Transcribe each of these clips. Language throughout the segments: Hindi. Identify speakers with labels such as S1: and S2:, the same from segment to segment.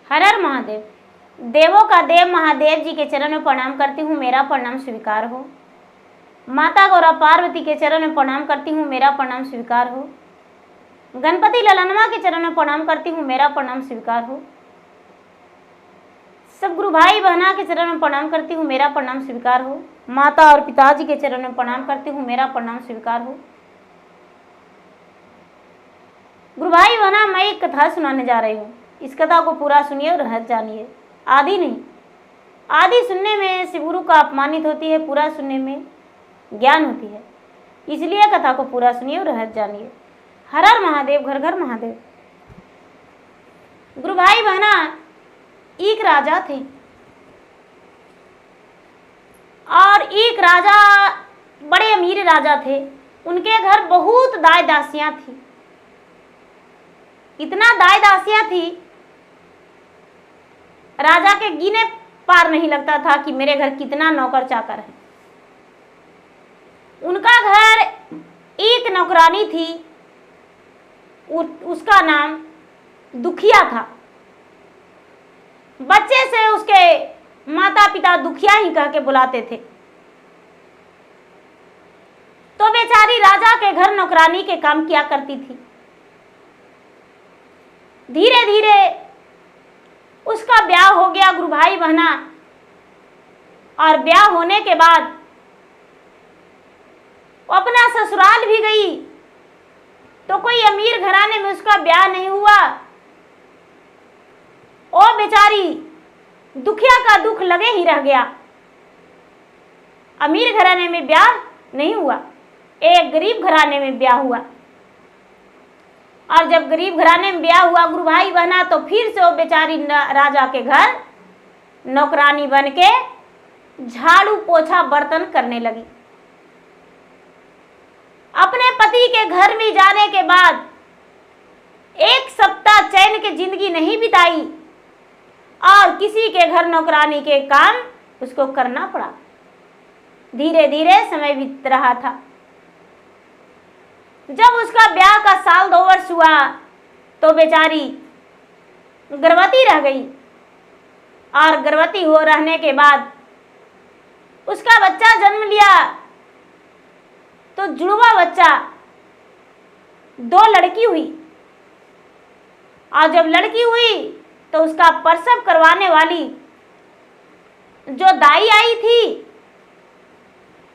S1: हर हर महादेव। देवों का देव महादेव जी के चरण में प्रणाम करती हूँ, मेरा प्रणाम स्वीकार हो। माता गौरा पार्वती के चरण में प्रणाम करती हूँ, मेरा प्रणाम स्वीकार हो। गणपति ललनमा के चरण में प्रणाम करती हूँ, मेरा प्रणाम स्वीकार हो। सब गुरु भाई बहना के चरण में प्रणाम करती हूँ, मेरा प्रणाम स्वीकार हो। माता और पिताजी के चरण में प्रणाम करती हूँ, मेरा प्रणाम स्वीकार हो। गुरु भाई बहना, मैं एक कथा सुनाने जा रही हूँ। इस कथा को पूरा सुनिए और रहस्य जानिए। आदि नहीं, आदि सुनने में शिव गुरु का अपमानित होती है, पूरा सुनने में ज्ञान होती है। इसलिए कथा को पूरा सुनिए और रहस्य जानिए। हर हर महादेव, घर घर महादेव। गुरु भाई बहना, एक राजा थे और एक राजा, बड़े अमीर राजा थे। उनके घर बहुत दाई दासियां थी। इतना दाई दासियां थी, राजा के गिने पार नहीं लगता था कि मेरे घर कितना नौकर चाकर है। उनका घर एक नौकरानी थी, उसका नाम दुखिया था। बच्चे से उसके माता पिता दुखिया ही कह के बुलाते थे। तो बेचारी राजा के घर नौकरानी के काम किया करती थी। धीरे धीरे उसका ब्याह हो गया गुरु भाई बहना। और ब्याह होने के बाद वो अपना ससुराल भी गई, तो कोई अमीर घराने में उसका ब्याह नहीं हुआ। ओ बेचारी दुखिया का दुख लगे ही रह गया। अमीर घराने में ब्याह नहीं हुआ, एक गरीब घराने में ब्याह हुआ। और जब गरीब घराने में ब्याह हुआ गुरु भाई बहना, तो फिर से वो बेचारी राजा के घर नौकरानी बन के झाड़ू पोछा बर्तन करने लगी। अपने पति के घर में जाने के बाद एक सप्ताह चैन की जिंदगी नहीं बिताई और किसी के घर नौकरानी के काम उसको करना पड़ा। धीरे धीरे समय बीत रहा था। जब उसका ब्याह का साल 2 वर्ष हुआ तो बेचारी गर्भवती रह गई। और गर्भवती हो रहने के बाद उसका बच्चा जन्म लिया, तो जुड़वा बच्चा 2 लड़की हुई। और जब लड़की हुई तो उसका प्रसव करवाने वाली जो दाई आई थी,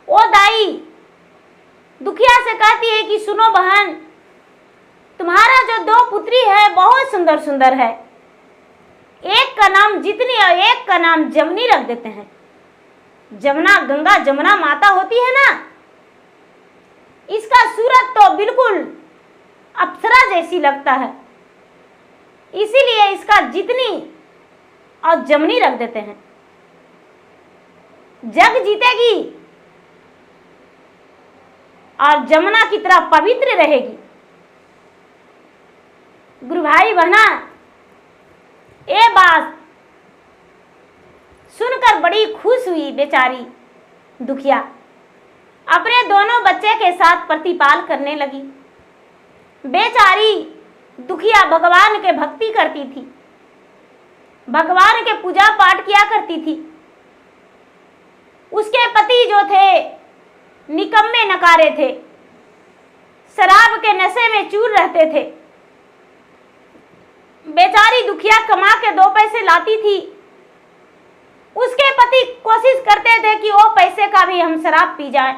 S1: वो दाई दुखिया से कहती है कि सुनो बहन, तुम्हारा जो 2 पुत्री है बहुत सुंदर सुंदर है। एक का नाम जितनी और एक का नाम जमनी रख देते हैं। जमुना, गंगा जमुना माता होती है ना, इसका सूरत तो बिल्कुल अप्सरा जैसी लगता है, इसीलिए इसका जितनी और जमनी रख देते हैं। जग जीतेगी और जमुना की तरह पवित्र रहेगी। गुरु भाई बहना, ये बात सुनकर बड़ी खुश हुई बेचारी दुखिया। अपने दोनों बच्चे के साथ प्रतिपाल करने लगी। बेचारी दुखिया भगवान के भक्ति करती थी, भगवान के पूजा पाठ किया करती थी। उसके पति जो थे निकम्मे नकारे थे, शराब के नशे में चूर रहते थे। बेचारी दुखिया कमा के 2 पैसे लाती थी। उसके पति कोशिश करते थे कि वो पैसे का भी हम शराब पी जाए।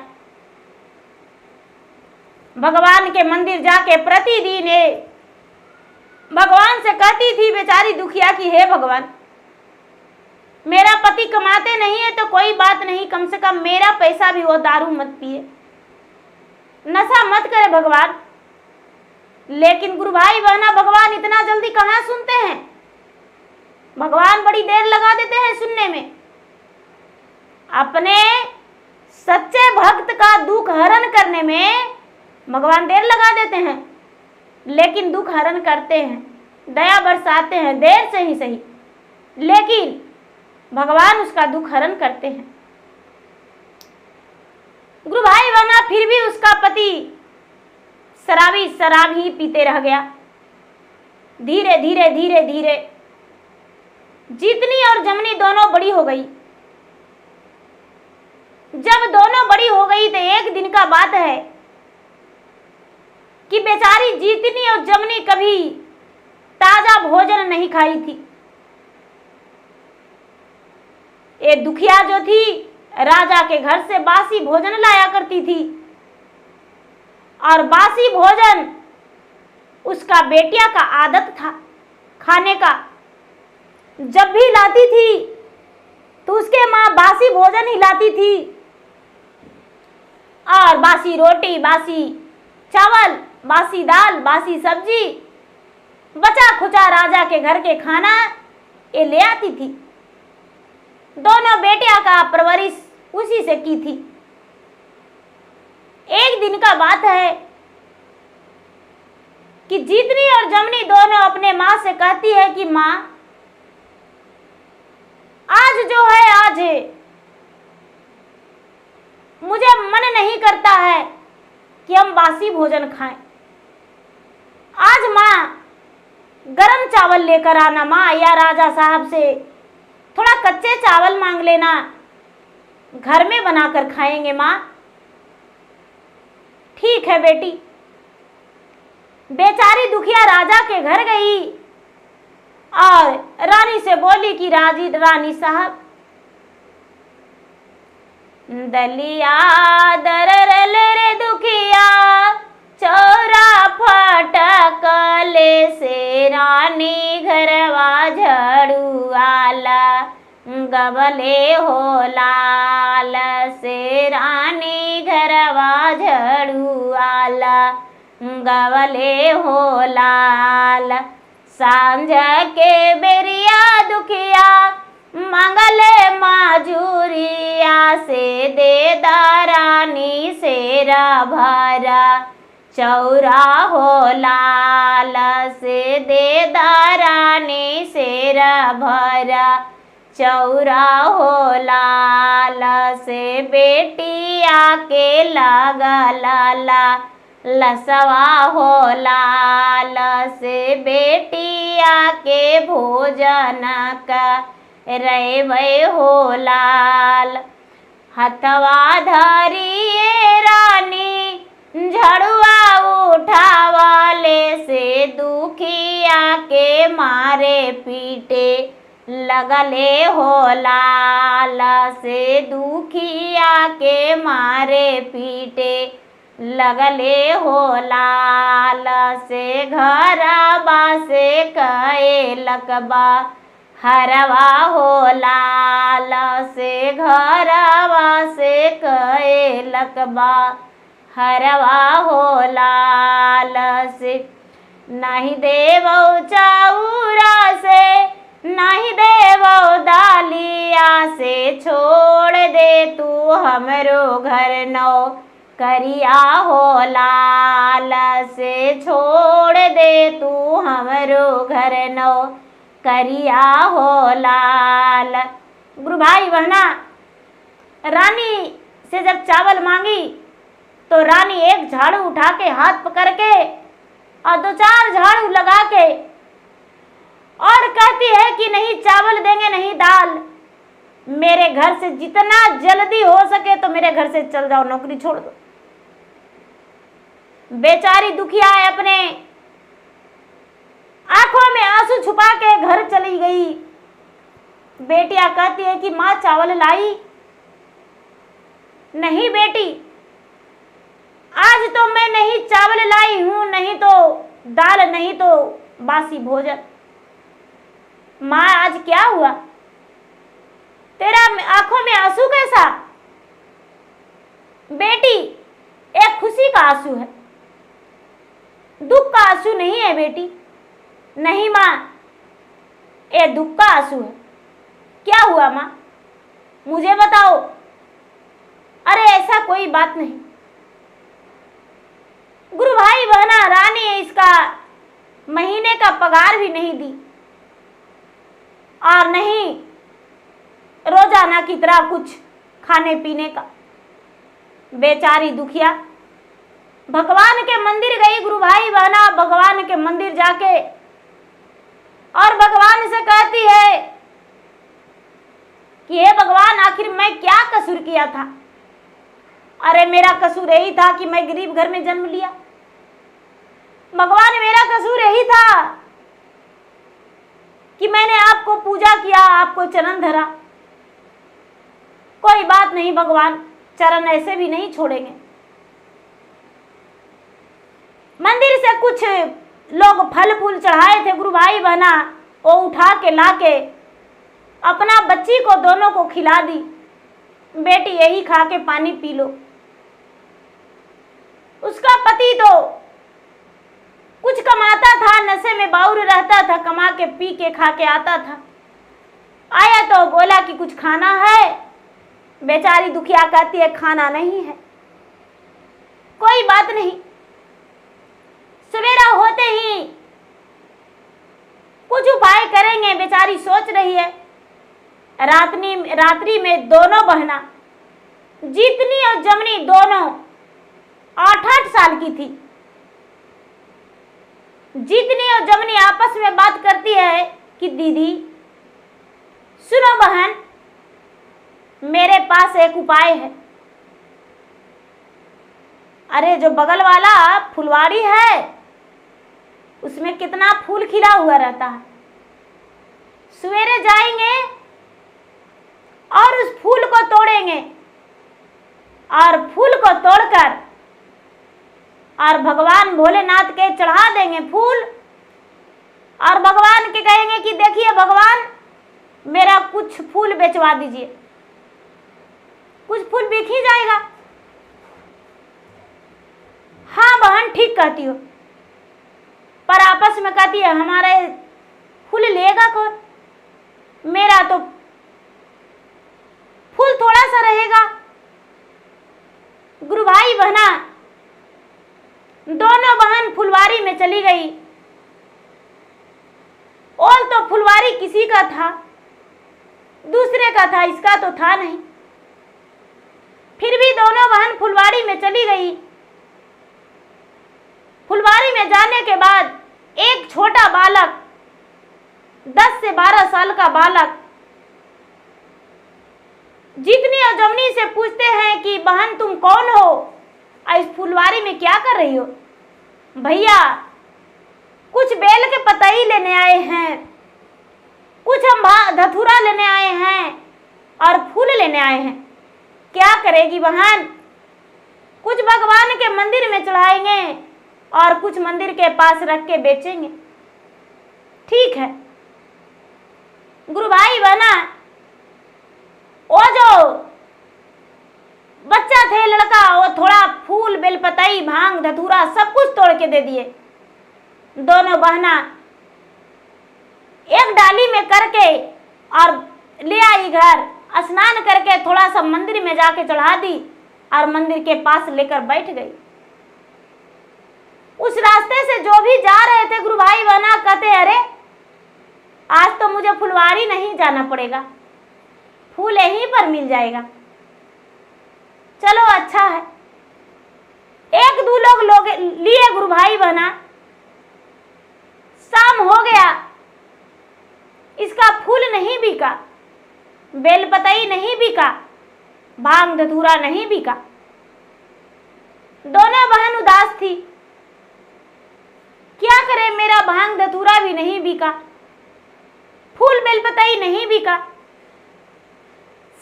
S1: भगवान के मंदिर जाके प्रतिदिन भगवान से कहती थी बेचारी दुखिया की हे भगवान, मेरा पति कमाते नहीं है तो कोई बात नहीं, कम से कम मेरा पैसा भी वो दारू मत पिए, नशा मत करे भगवान। लेकिन गुरु भाई बहना, भगवान इतना जल्दी कहाँ सुनते हैं। भगवान बड़ी देर लगा देते हैं सुनने में। अपने सच्चे भक्त का दुख हरण करने में भगवान देर लगा देते हैं, लेकिन दुख हरण करते हैं, दया बरसाते हैं, देर से ही सही, लेकिन भगवान उसका दुख हरण करते हैं। गुरु भाई बहना, फिर भी उसका पति शराब ही पीते रह गया। धीरे धीरे धीरे धीरे जीतनी और जमनी दोनों बड़ी हो गई। जब दोनों बड़ी हो गई तो एक दिन का बात है कि बेचारी जीतनी और जमनी कभी ताजा भोजन नहीं खाई थी। ये दुखिया जो थी राजा के घर से बासी भोजन लाया करती थी और बासी भोजन उसका बेटिया का आदत था खाने का। जब भी लाती थी तो उसके माँ बासी भोजन ही लाती थी और बासी रोटी, बासी चावल, बासी दाल, बासी सब्जी, बचा खुचा राजा के घर के खाना ये ले आती थी। दोनों बेटिया का परवरिश उसी से की थी। एक दिन का बात है कि जीतनी और जमनी दोनों अपने माँ से कहती है कि माँ आज जो है आज मुझे मन नहीं करता है कि हम बासी भोजन खाएं। आज माँ गरम चावल लेकर आना माँ, या राजा साहब से थोड़ा कच्चे चावल मांग लेना, घर में बनाकर खाएंगे माँ। ठीक है बेटी। बेचारी दुखिया राजा के घर गई और रानी से बोली कि रानी साहब दलिया दररल रे दुखिया चौरा फटकले से रानी घरवा झड़ू आला गबले हो लाल से रानी घरवा झड़ू आला गबले हो लाल। सांझ के बेरिया दुखिया मंगले माजूरिया से दे दारानी सेरा भरा चौरा हो लाल से दे दारानी सेरा भरा चौरा हो लाल से बेटिया के लगा लाला लसवा हो लाल से बेटिया के भोजन का रेवै हो लाल। हथवा धरिए रानी झड़ुआ उठावाले से दुखिया के मारे पीटे लगले हो लाल से दुखिया के मारे पीटे लगले हो लाल से घरवा से कए लकबा हरवा हो लाल से घरवा से कए लकबा हरवा हो लाल से। नहीं देवो चाउरा से नहीं देवो दालिया से छोड़ दे तू हमरो घर नौ करिया हो लाल से छोड़ दे तू हमरो घर नौ करिया हो लाल। गुरु भाई बहना रानी से जब चावल मांगी तो रानी एक झाड़ू उठा के हाथ पकड़ के और दो चार झाड़ू लगा के और कहती है कि नहीं चावल देंगे नहीं दाल, मेरे घर से जितना जल्दी हो सके तो मेरे घर से चल जाओ, नौकरी छोड़ दो। बेचारी दुखिया अपने आंखों में आंसू छुपा के घर चली गई। बेटियां कहती है कि माँ चावल लाई? नहीं बेटी, आज तो मैं नहीं चावल लाई हूं, नहीं तो दाल, नहीं तो बासी भोजन। माँ आज क्या हुआ? तेरा आंखों में आंसू कैसा? बेटी एक खुशी का आंसू है, दुख का आंसू नहीं है बेटी। नहीं माँ, ये दुख का आंसू है। क्या हुआ माँ, मुझे बताओ। अरे ऐसा कोई बात नहीं। गुरु भाई बहना रानी इसका महीने का पगार भी नहीं दी और नहीं रोजाना की तरह कुछ खाने पीने का। बेचारी दुखिया भगवान के मंदिर गई। गुरु भाई बहना भगवान के मंदिर जाके और भगवान से कहती है मैं क्या कसूर किया था? अरे मेरा कसूर यही था कि मैं गरीब घर में जन्म लिया। भगवान मेरा कसूर यही था कि मैंने आपको पूजा किया, आपको चरण धरा। कोई बात नहीं भगवान, चरण ऐसे भी नहीं छोड़ेंगे। मंदिर से कुछ लोग फल फूल चढ़ाए थे गुरु भाई बहना, वो उठा के लाके अपना बच्ची को दोनों को खिला दी। बेटी यही खा के पानी पी लो। उसका पति तो कुछ कमाता था, नशे में बाउर रहता था, कमा के पी के खा के आता था। आया तो बोला कि कुछ खाना है। बेचारी दुखिया कहती है खाना नहीं है। कोई बात नहीं, सवेरा होते ही कुछ उपाय करेंगे, बेचारी सोच रही है। रात्रि में दोनों बहना, जीतनी और जमनी दोनों 8-8 साल की थी। जीतनी और जमनी आपस में बात करती है कि दीदी सुनो बहन, मेरे पास एक उपाय है। अरे जो बगल वाला फुलवाड़ी है उसमें कितना फूल खिला हुआ रहता है। सवेरे जाएंगे और उस फूल को तोड़ेंगे और फूल को तोड़कर और भगवान भोलेनाथ के चढ़ा देंगे फूल, और भगवान के कहेंगे कि देखिए भगवान, मेरा कुछ फूल बेचवा दीजिए। कुछ फूल बिक ही जाएगा। हाँ बहन ठीक कहती हो, पर आपस में कहती है हमारे फूल लेगा कौन? मेरा तो फूल थोड़ा सा रहेगा। गुरु भाई बहना दोनों बहन फुलवारी में चली गई। और तो फुलवारी किसी का था, दूसरे का था, इसका तो था नहीं। फिर भी दोनों बहन फुलवारी में चली गई। फुलवारी में जाने के बाद एक छोटा बालक, 10 से 12 साल का बालक, जीतनी और जमनी से पूछते हैं कि बहन तुम कौन हो, इस फुलवारी में क्या कर रही हो? भैया कुछ बेल के पतई लेने आए हैं, कुछ हम धतूरा लेने आए हैं और फूल लेने आए हैं। क्या करेगी बहन? कुछ भगवान के मंदिर में चढ़ाएंगे और कुछ मंदिर के पास रख के बेचेंगे। ठीक है। गुरु भाई बहना वो जो बच्चा थे लड़का, वो थोड़ा फूल बेलपतई भांग धतूरा सब कुछ तोड़ के दे दिए। दोनों बहना एक डाली में करके और ले आई घर, स्नान करके थोड़ा सा मंदिर में जाके चढ़ा दी और मंदिर के पास लेकर बैठ गई। उस रास्ते से जो भी जा रहे थे गुरु भाई बहना कहते अरे आज तो मुझे फुलवारी नहीं जाना पड़ेगा, फूल यहीं पर मिल जाएगा। चलो अच्छा है। एक दो लोग लिए गुरु भाई बहना। शाम हो गया, इसका फूल नहीं बिका, बेलपतई नहीं बिका, भांग धतूरा नहीं बिका। दोनों बहन उदास थी। क्या करे, मेरा भांग धतूरा भी नहीं बिका, फूल बेलपतई नहीं बिका।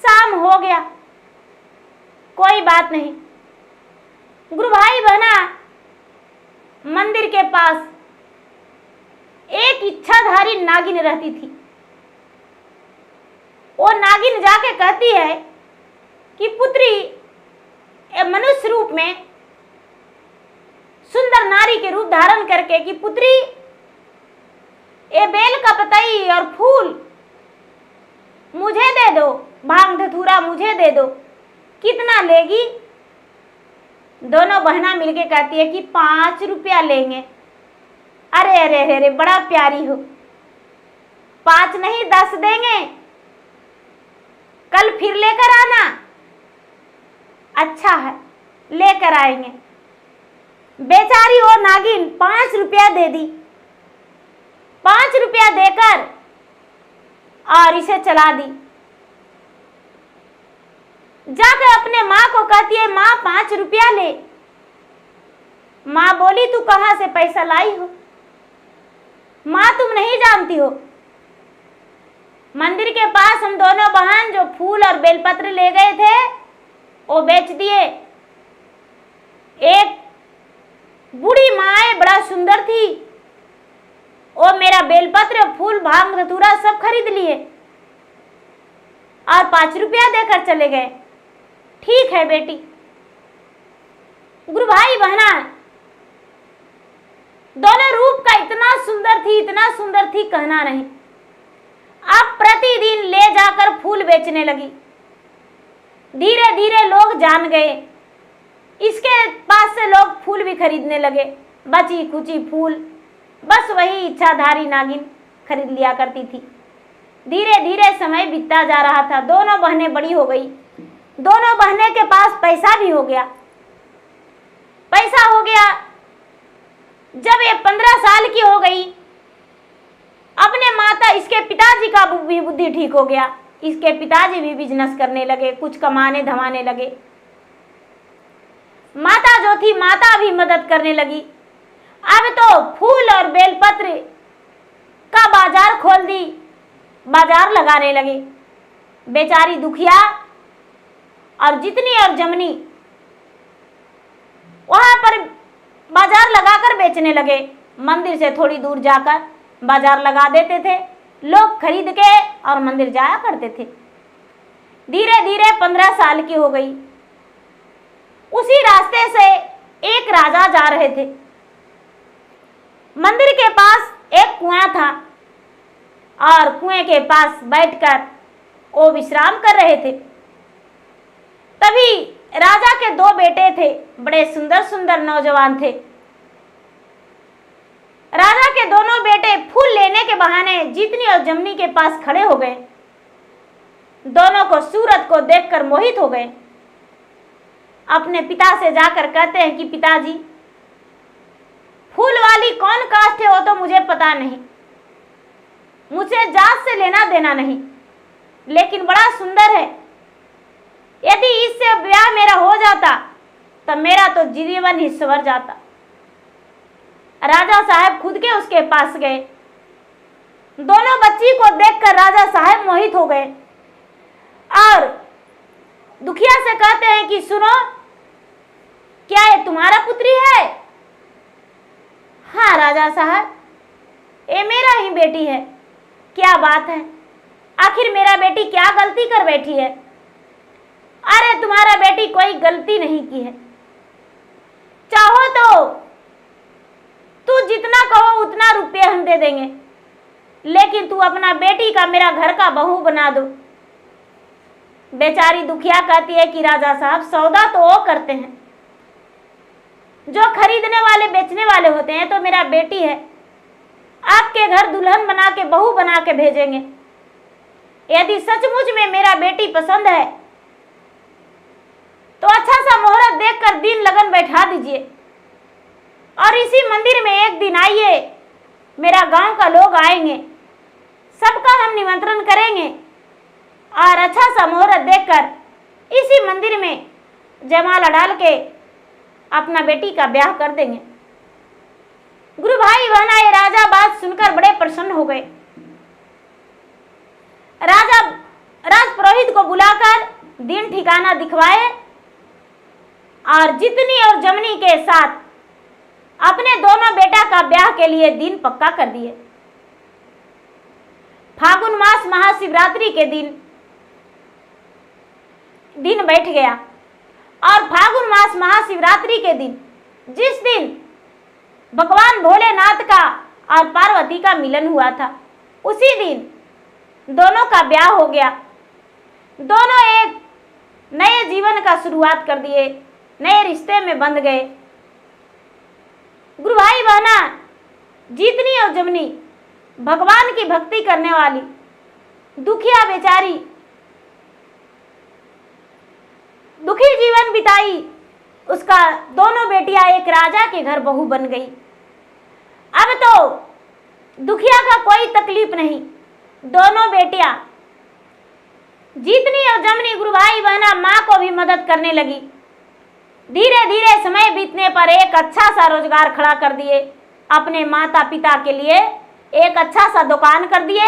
S1: शाम हो गया, कोई बात नहीं। गुरु भाई बहना मंदिर के पास एक इच्छाधारी नागिन रहती थी। वो नागिन जाके कहती है कि पुत्री, मनुष्य रूप में सुंदर नारी के रूप धारण करके, कि पुत्री ये बेल का पतई और फूल मुझे दे दो, भांग धतूरा मुझे दे दो। कितना लेगी? दोनों बहना मिलके कहती है कि 5 रुपया लेंगे। अरे अरे अरे बड़ा प्यारी हो, 5 नहीं 10 देंगे, कल फिर लेकर आना। अच्छा है, लेकर आएंगे। बेचारी वो नागिन 5 रुपया दे दी। 5 रुपया देकर और इसे चला दी। जाकर अपने माँ को कहती है, माँ 5 रुपया ले। माँ बोली, तू कहाँ से पैसा लाई हो? माँ तुम नहीं जानती हो, मंदिर के पास हम दोनों बहन जो फूल और बेलपत्र ले गए थे वो बेच दिए। एक बूढ़ी माँ बड़ा सुंदर थी, वो मेरा बेलपत्र फूल भांग धतूरा सब खरीद लिए और 5 रुपया देकर चले गए। ठीक है बेटी। गुरु भाई बहना, दोनों रूप का इतना सुंदर थी कहना नहीं। अब प्रतिदिन ले जाकर फूल बेचने लगी। धीरे धीरे लोग जान गए, इसके पास से लोग फूल भी खरीदने लगे। बची कुची फूल बस वही इच्छाधारी नागिन खरीद लिया करती थी। धीरे धीरे समय बीतता जा रहा था। दोनों बहनें बड़ी हो गई। दोनों बहनें के पास पैसा भी हो गया। पैसा हो गया। जब ये 15 साल की हो गई, अपने माता इसके पिताजी का भी बुद्धि ठीक हो गया। इसके पिताजी भी बिजनेस करने लगे, कुछ कमाने धमाने लगे। माता जो थी, माता भी मदद करने लगी। अब तो फूल और बेलपत्र का बाजार खोल दी, बाजार लगाने लगे। बेचारी दुखिया और जितनी और जमनी वहां पर बाजार लगाकर बेचने लगे। मंदिर से थोड़ी दूर जाकर बाजार लगा देते थे, लोग खरीद के और मंदिर जाया करते थे। धीरे धीरे 15 साल की हो गई। उसी रास्ते से एक राजा जा रहे थे। मंदिर के पास एक कुआं था और कुएं के पास बैठकर वो विश्राम कर रहे थे। तभी राजा के 2 बेटे थे, बड़े सुंदर नौजवान थे। राजा के दोनों बेटे फूल लेने के बहाने जीतनी और जमनी के पास खड़े हो गए। दोनों को सूरत को देखकर मोहित हो गए। अपने पिता से जाकर कहते हैं कि पिताजी, फूल वाली कौन कास्ट है वो तो मुझे पता नहीं, मुझे जात से लेना देना नहीं, लेकिन बड़ा सुंदर है। यदि इससे ब्याह मेरा हो जाता तो मेरा तो जीवन ही संवर जाता। राजा साहब खुद के उसके पास गए। दोनों बच्ची को देखकर राजा साहब मोहित हो गए और दुखिया से कहते हैं कि सुनो, क्या ये तुम्हारा पुत्री है? हाँ राजा साहब, ये मेरा ही बेटी है। क्या बात है, आखिर मेरा बेटी क्या गलती कर बैठी है? अरे तुम्हारा बेटी कोई गलती नहीं की है। चाहो तो तू जितना कहो उतना रुपये हम दे देंगे, लेकिन तू अपना बेटी का मेरा घर का बहू बना दो। बेचारी दुखिया कहती है कि राजा साहब, सौदा तो वो करते हैं, जो खरीदने वाले बेचने वाले होते हैं तो मेरा बेटी है। आपके घर दुल्हन बना के बहू बना के भेजेंगे। यदि सचमुच में मेरा बेटी पसंद है तो अच्छा सा मुहूर्त देखकर दिन लगन बैठा दीजिए और इसी मंदिर में एक दिन आइए। मेरा गांव का लोग आएंगे, सबका हम निमंत्रण करेंगे और अच्छा सा मुहूर्त देखकर इसी मंदिर में जयमाला डाल के अपना बेटी का ब्याह कर देंगे। गुरु भाई बहना, ये राजा बात सुनकर बड़े प्रसन्न हो गए। राजा राजपुरोहित को बुलाकर दिन ठिकाना दिखवाए और जितनी और जमनी के साथ अपने दोनों बेटा का ब्याह के लिए दिन पक्का कर दिए। फागुन मास महाशिवरात्रि के दिन बैठ गया और फागुन मास महाशिवरात्रि के दिन, जिस दिन भगवान भोलेनाथ का और पार्वती का मिलन हुआ था, उसी दिन दोनों का ब्याह हो गया। दोनों एक नए जीवन का शुरुआत कर दिए, नए रिश्ते में बंध गए। गुरु भाई बहना, जीतनी और जमनी भगवान की भक्ति करने वाली दुखिया बेचारी दुखी जीवन बिताई। उसका दोनों बेटियां एक राजा के घर बहू बन गई। अब तो दुखिया का कोई तकलीफ नहीं। दोनों बेटियां जीतनी और जमनी गुरु भाई बहना माँ को भी मदद करने लगी। धीरे धीरे समय बीतने पर एक अच्छा सा रोजगार खड़ा कर दिए, अपने माता पिता के लिए एक अच्छा सा दुकान कर दिए,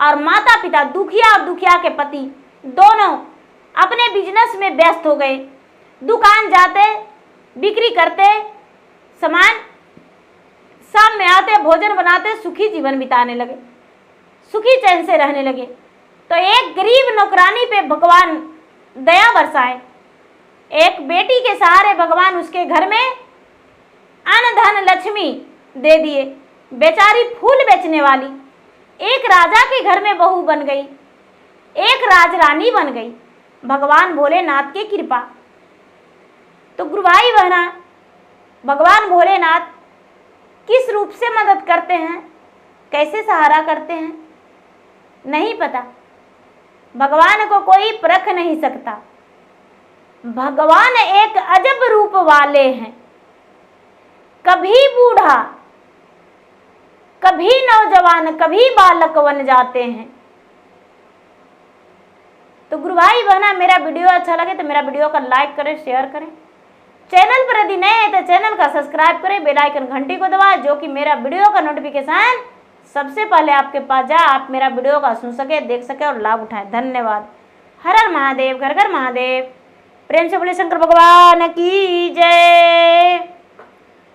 S1: और माता पिता दुखिया और दुखिया के पति दोनों अपने बिजनेस में व्यस्त हो गए। दुकान जाते, बिक्री करते, सामान शाम में आते, भोजन बनाते, सुखी जीवन बिताने लगे, सुखी चैन से रहने लगे। तो एक गरीब नौकरानी पे भगवान दया बरसाए। एक बेटी के सहारे भगवान उसके घर में अन्न धन लक्ष्मी दे दिए। बेचारी फूल बेचने वाली एक राजा के घर में बहू बन गई, एक राजरानी बन गई, भगवान भोलेनाथ की कृपा। तो गुरु भाई बहना, भगवान भोलेनाथ किस रूप से मदद करते हैं, कैसे सहारा करते हैं, नहीं पता। भगवान को कोई परख नहीं सकता। भगवान एक अजब रूप वाले हैं, कभी बूढ़ा, कभी नौजवान, कभी बालक बन जाते हैं। तो गुरु भाई बहना, मेरा वीडियो अच्छा लगे तो मेरा वीडियो का लाइक करें, शेयर करें। चैनल पर यदि नए हैं तो चैनल का सब्सक्राइब करें, बेल आइकन घंटी को दबाएं, जो कि मेरा वीडियो का नोटिफिकेशन सबसे पहले आपके पास जाए, आप मेरा वीडियो का सुन सके, देख सके और लाभ उठाएं। धन्यवाद। हर हर महादेव, घर घर महादेव। प्रेम से बोले शंकर भगवान की जय।